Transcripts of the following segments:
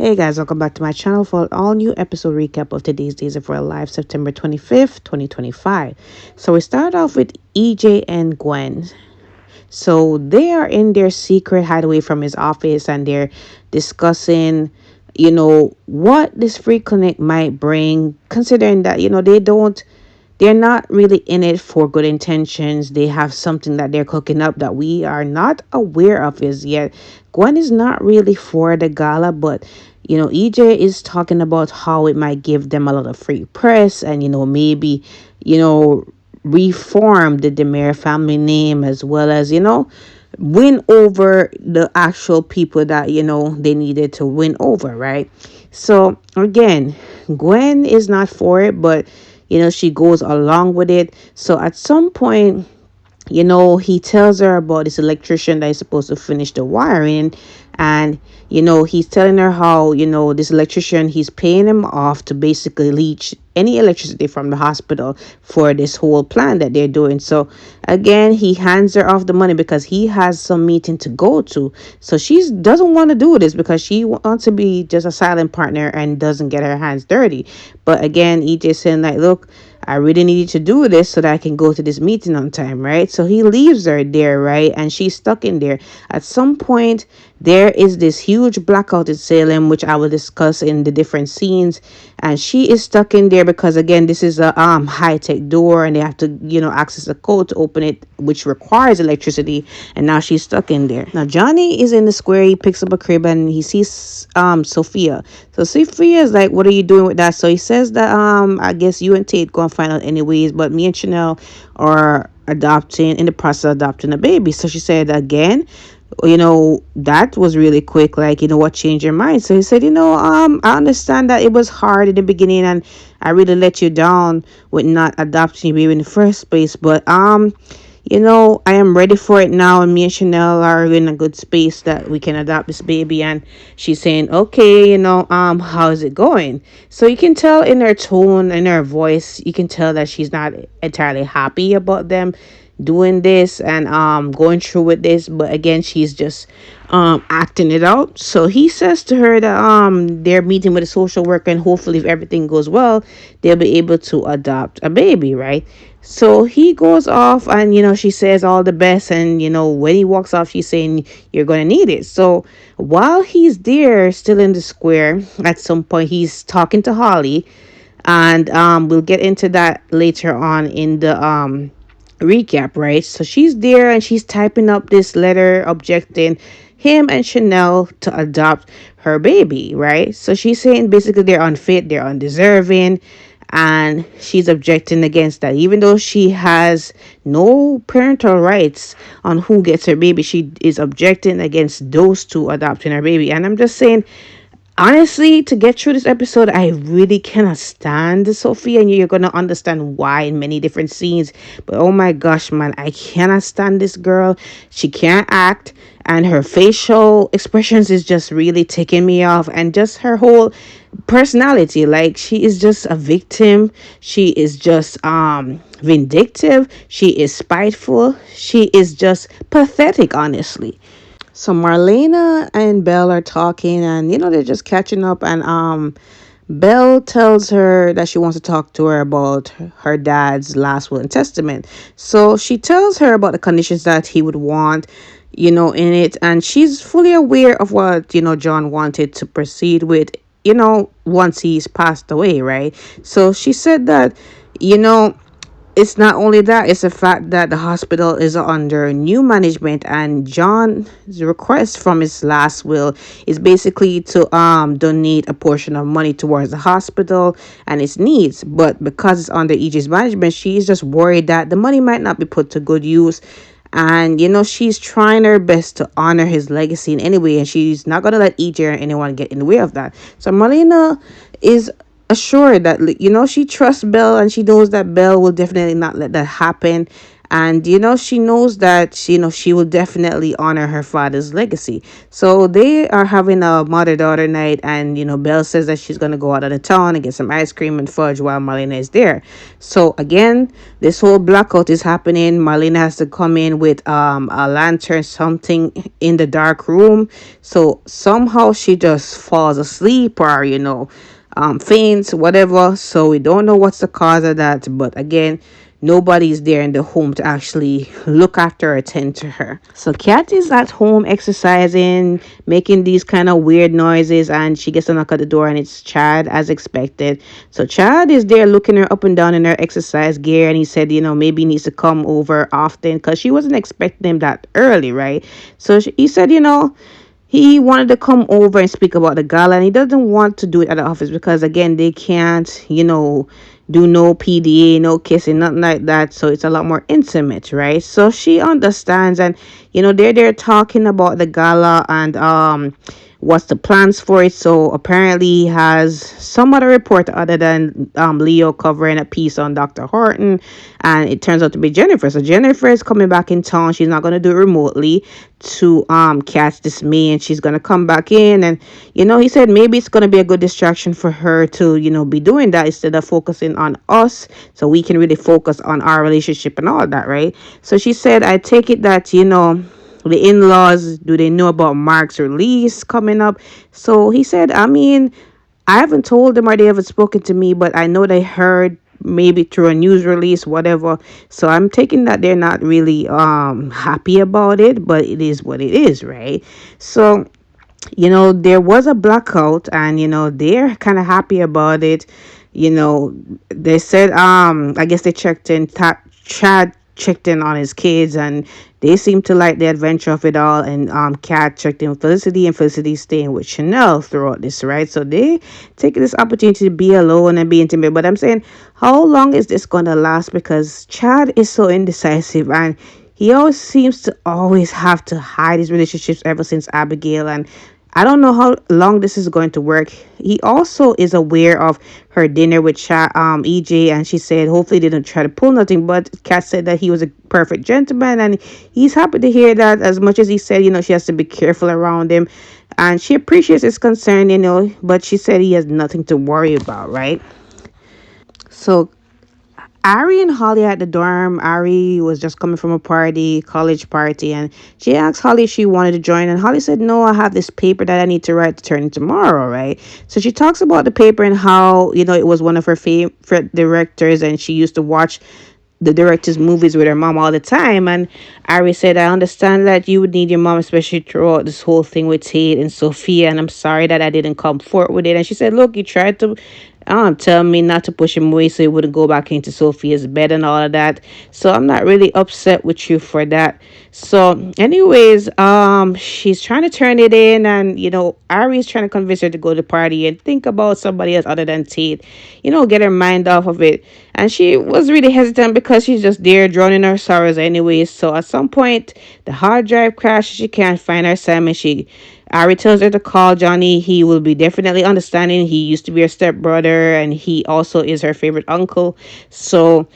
Hey guys, welcome back to my channel for an all new episode recap of today's Days of Real Life, September 25th, 2025. So we start off with EJ and Gwen. So they are in their secret hideaway from his office and they're discussing, what this free clinic might bring, considering that, they're not really in it for good intentions. They have something that they're cooking up that we are not aware of as yet. Gwen is not really for the gala, but EJ is talking about how it might give them a lot of free press and maybe, you know, reform the Demare family name as well as, win over the actual people that, they needed to win over, right? So again, Gwen is not for it, but she goes along with it. So at some point, he tells her about this electrician that is supposed to finish the wiring. And, he's telling her how, this electrician, he's paying him off to basically leech any electricity from the hospital for this whole plan that they're doing. So, again, he hands her off the money because he has some meeting to go to. So she doesn't want to do this because she wants to be just a silent partner and doesn't get her hands dirty. But again, EJ saying like, look, I really need to do this so that I can go to this meeting on time, right? So he leaves her there, right? And she's stuck in there. At some point, there is this huge blackout in Salem, which I will discuss in the different scenes. And she is stuck in there because, again, this is a high-tech door and they have to, access a code to open it, which requires electricity. And now she's stuck in there. Now, Johnny is in the square. He picks up a crib and he sees Sophia. So Sophia is like, what are you doing with that? So he says that I guess you and Tate gonna find out anyways, but me and Chanel are in the process of adopting a baby. So she said again, that was really quick, like, what changed your mind? So he said, I understand that it was hard in the beginning and I really let you down with not adopting your baby in the first place, but I am ready for it now, and me and Chanel are in a good space that we can adopt this baby. And she's saying, okay, how is it going? So you can tell in her tone, in her voice, you can tell that she's not entirely happy about them doing this and going through with this. But again, she's just acting it out. So he says to her that they're meeting with a social worker, and hopefully if everything goes well, they'll be able to adopt a baby, right? So he goes off and she says all the best, and when he walks off, she's saying you're gonna need it. So while he's there still in the square, at some point he's talking to Holly, and we'll get into that later on in the recap, right? So she's there and she's typing up this letter objecting him and Chanel to adopt her baby, right? So she's saying basically they're unfit, they're undeserving, and she's objecting against that. Even though she has no parental rights on who gets her baby, she is objecting against those two adopting her baby. And I'm just saying, honestly, to get through this episode, I really cannot stand Sophie, and you're gonna understand why in many different scenes. But oh my gosh, man, I cannot stand this girl. She can't act, and her facial expressions is just really taking me off, and just her whole personality, like she is just a victim. She is just vindictive. She is spiteful. She is just pathetic, honestly. So Marlena and Belle are talking, and they're just catching up, and Belle tells her that she wants to talk to her about her dad's last will and testament. So she tells her about the conditions that he would want, in it, and she's fully aware of what, John wanted to proceed with, once he's passed away, right? So she said that, it's not only that, it's the fact that the hospital is under new management, and John's request from his last will is basically to donate a portion of money towards the hospital and its needs. But because it's under EJ's management, she's just worried that the money might not be put to good use. And she's trying her best to honor his legacy in any way, and she's not gonna let EJ or anyone get in the way of that. So Marlena is assured that she trusts Belle, and she knows that Belle will definitely not let that happen. And she knows that she will definitely honor her father's legacy. So they are having a mother-daughter night, and Belle says that she's going to go out of the town and get some ice cream and fudge while Marlena is there. So again, this whole blackout is happening. Marlena has to come in with a lantern, something in the dark room. So somehow she just falls asleep, or faints, whatever. So we don't know what's the cause of that. But again, nobody's there in the home to actually look after or attend to her. So Kat is at home exercising, making these kind of weird noises, and she gets a knock at the door, and it's Chad as expected. So Chad is there looking her up and down in her exercise gear, and he said, maybe he needs to come over often because she wasn't expecting him that early, right? So he said, he wanted to come over and speak about the gala, and he doesn't want to do it at the office because again they can't do no PDA, no kissing, nothing like that. So it's a lot more intimate, right? So she understands, and they're there talking about the gala and what's the plans for it. So apparently he has some other report other than Leo covering a piece on Dr. Horton, and it turns out to be Jennifer. So Jennifer is coming back in town. She's not going to do it remotely to catch dismay, and she's going to come back in. And he said maybe it's going to be a good distraction for her to be doing that instead of focusing on us, so we can really focus on our relationship and all that, right? So she said, I take it that the in-laws, do they know about Mark's release coming up? So he said, I mean, I haven't told them or they haven't spoken to me, but I know they heard maybe through a news release, whatever. So I'm taking that they're not really happy about it, but it is what it is, right? So there was a blackout, and they're kind of happy about it. They said I guess they checked in, Chad checked in on his kids, and they seem to like the adventure of it all. And Kat checked in with Felicity, and Felicity staying with Chanel throughout this, right? So they take this opportunity to be alone and be intimate. But I'm saying, how long is this gonna last? Because Chad is so indecisive, and he always seems to always have to hide his relationships ever since Abigail. And I don't know how long this is going to work. He also is aware of her dinner with EJ, and she said hopefully they didn't try to pull nothing. But Kat said that he was a perfect gentleman, and he's happy to hear that. As much as he said, she has to be careful around him, and she appreciates his concern, but she said he has nothing to worry about, right? So Ari and Holly at the dorm. Ari was just coming from a party, college party, and she asked Holly if she wanted to join. And Holly said, no, I have this paper that I need to write to turn in tomorrow, right? So she talks about the paper and how, it was one of her favorite directors, and she used to watch the director's movies with her mom all the time. And Ari said, I understand that you would need your mom, especially throughout this whole thing with Tate and Sophia, and I'm sorry that I didn't come forward with it. And she said, look, you tried to tell me not to push him away so he wouldn't go back into Sophia's bed and all of that. So I'm not really upset with you for that. So anyways, she's trying to turn it in, and Ari's trying to convince her to go to the party and think about somebody else other than Tate, get her mind off of it. And she was really hesitant because she's just there drowning her sorrows anyways. So at some point the hard drive crashes, she can't find her Sam, and Ari tells her to call Johnny. He will be definitely understanding. He used to be her stepbrother, and he also is her favorite uncle. So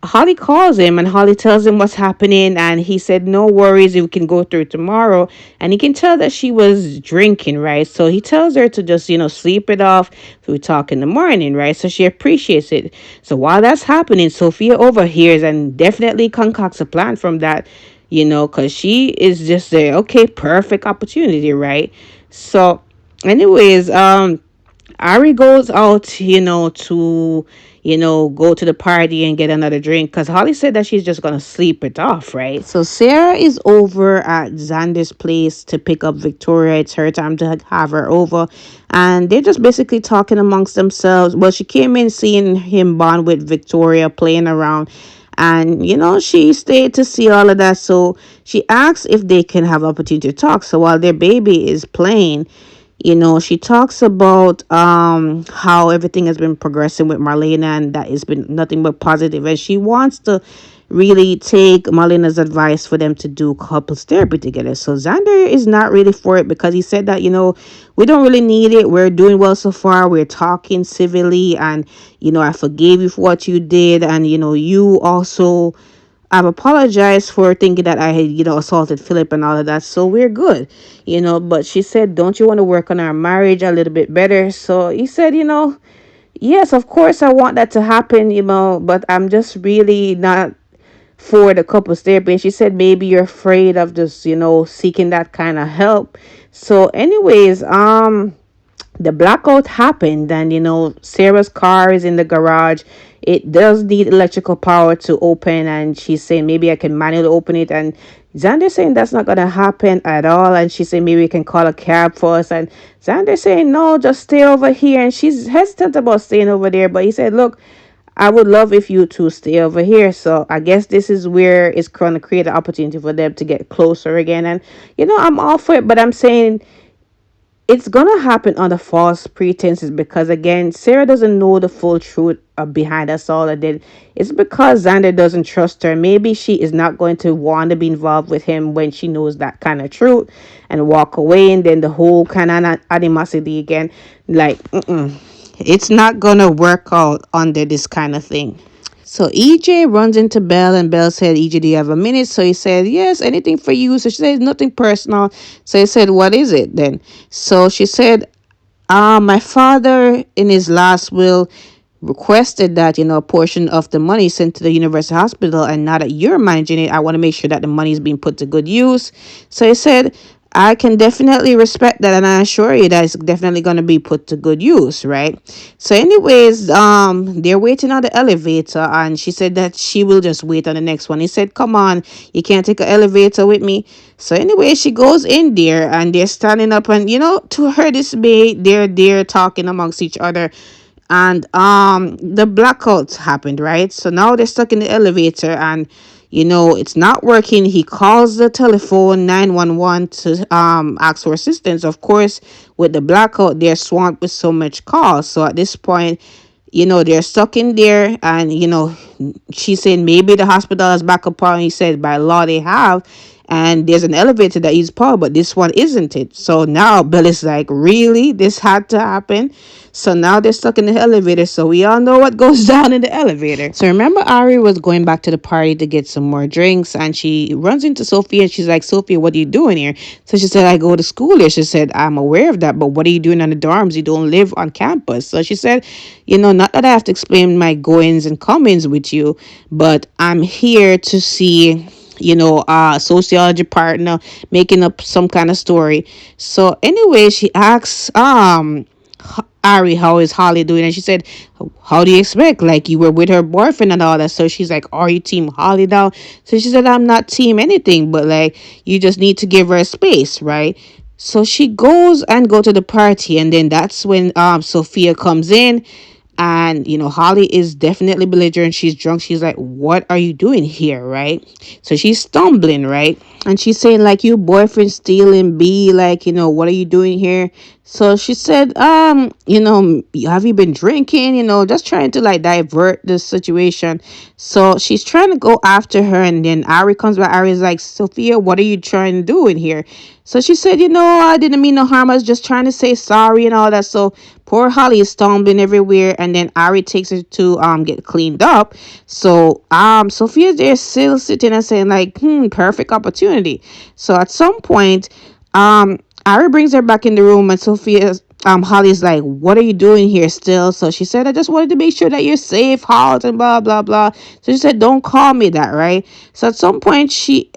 Holly calls him, and Holly tells him what's happening, and he said no worries, we can go through tomorrow. And he can tell that she was drinking, right? So he tells her to just sleep it off, so we talk in the morning, right? So she appreciates it. So while that's happening, Sophia overhears and definitely concocts a plan from that, because she is just there. Okay, perfect opportunity, right? So anyways, Ari goes out, to, go to the party and get another drink because Holly said that she's just going to sleep it off, right? So Sarah is over at Xander's place to pick up Victoria. It's her time to have her over. And they're just basically talking amongst themselves. Well, she came in seeing him bond with Victoria playing around. And, she stayed to see all of that. So she asks if they can have opportunity to talk. So while their baby is playing, she talks about how everything has been progressing with Marlena, and that it's been nothing but positive, and she wants to really take Marlena's advice for them to do couples therapy together. So Xander is not really for it because he said that we don't really need it, we're doing well so far, we're talking civilly, and I forgave you for what you did, and you also I've apologized for thinking that I had, assaulted Philip and all of that. So we're good, But she said, don't you want to work on our marriage a little bit better? So he said, yes, of course I want that to happen, but I'm just really not for the couples therapy. And she said, maybe you're afraid of just, seeking that kind of help. So, anyways, the blackout happened, and Sarah's car is in the garage. It does need electrical power to open, and she's saying maybe I can manually open it. And Xander saying that's not gonna happen at all, and she said maybe we can call a cab for us. And Xander saying no, just stay over here. And she's hesitant about staying over there, but he said, look, I would love if you two stay over here. So I guess this is where it's going to create an opportunity for them to get closer again. And I'm all for it, but I'm saying it's gonna happen under false pretenses, because again, Sarah doesn't know the full truth behind us all. That did it's because Xander doesn't trust her. Maybe she is not going to want to be involved with him when she knows that kind of truth, and walk away, and then the whole kind of animosity again. Like, it's not gonna work out under this kind of thing. So EJ runs into Belle, and Belle said, EJ, do you have a minute? So he said, yes, anything for you. So she said, nothing personal. So he said, what is it then? So she said, my father in his last will requested that a portion of the money sent to the university hospital, and now that you're managing it, I want to make sure that the money is being put to good use. So he said, I can definitely respect that, and I assure you that it's definitely going to be put to good use, right? So anyways, they're waiting on the elevator, and she said that she will just wait on the next one. He said, come on, you can't take an elevator with me. So anyway, she goes in there, and they're standing up, and to her dismay, they're there talking amongst each other. And the blackout happened, right? So now they're stuck in the elevator, and it's not working. He calls the telephone 911 to ask for assistance. Of course, with the blackout, they're swamped with so much calls. So at this point, they're stuck in there, and she's saying maybe the hospital has backup power. And he said by law they have, and there's an elevator that uses power, but this one isn't it. So now Billy's like, really, this had to happen. So now they're stuck in the elevator. So we all know what goes down in the elevator. So remember, Ari was going back to the party to get some more drinks, and she runs into Sophia, and she's like, Sophia, what are you doing here? So she said, I go to school here. She said, I'm aware of that, but what are you doing on the dorms? You don't live on campus. So she said, not that I have to explain my goings and comings with you, but I'm here to see sociology partner making up some kind of story. So anyway, she asks Ari, how is Holly doing? And she said, how do you expect? Like, you were with her boyfriend and all that. So she's like, are you team Holly now? So she said, I'm not team anything, but like, you just need to give her a space, right? So she go to the party, and then that's when Sophia comes in, and Holly is definitely belligerent. She's drunk. She's like, what are you doing here, right? So she's stumbling, right? And she's saying, like, you boyfriend stealing B, like, what are you doing here? So she said, have you been drinking? Just trying to like divert the situation. So she's trying to go after her, and then Ari comes by. Ari's like, Sophia, what are you trying to do in here? So she said, I didn't mean no harm. I was just trying to say sorry and all that. So poor Holly is stumbling everywhere, and then Ari takes her to get cleaned up. So Sophia's there still sitting and saying like, perfect opportunity. So at some point, Ari brings her back in the room, and Holly's like, what are you doing here still? So she said, I just wanted to make sure that you're safe, Halt, and blah blah blah. So she said, don't call me that, right? So at some point she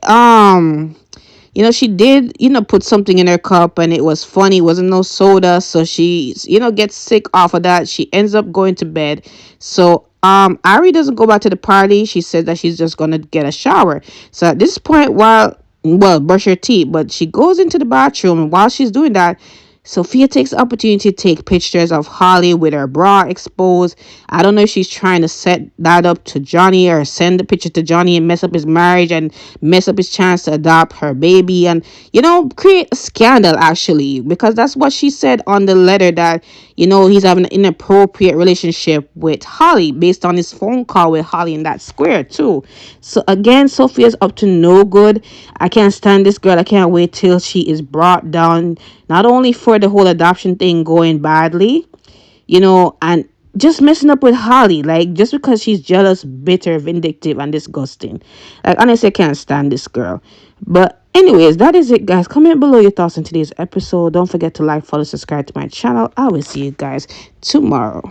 did, put something in her cup, and it was funny. It wasn't no soda. So she, gets sick off of that. She ends up going to bed. So Ari doesn't go back to the party. She said that she's just gonna get a shower. So at this point, brush her teeth, but she goes into the bathroom, and while she's doing that, Sophia takes the opportunity to take pictures of Holly with her bra exposed. I don't know if she's trying to set that up to Johnny, or send the picture to Johnny and mess up his marriage and mess up his chance to adopt her baby, and create a scandal, actually, because that's what she said on the letter, that he's having an inappropriate relationship with Holly based on his phone call with Holly in that square too. So again, Sophia's up to no good. I can't stand this girl. I can't wait till she is brought down, not only for the whole adoption thing going badly, and just messing up with Holly, like just because she's jealous, bitter, vindictive, and disgusting. Like honestly, I can't stand this girl. But anyways, that is it, guys. Comment below your thoughts on today's episode. Don't forget to like, follow, subscribe to my channel. I will see you guys tomorrow.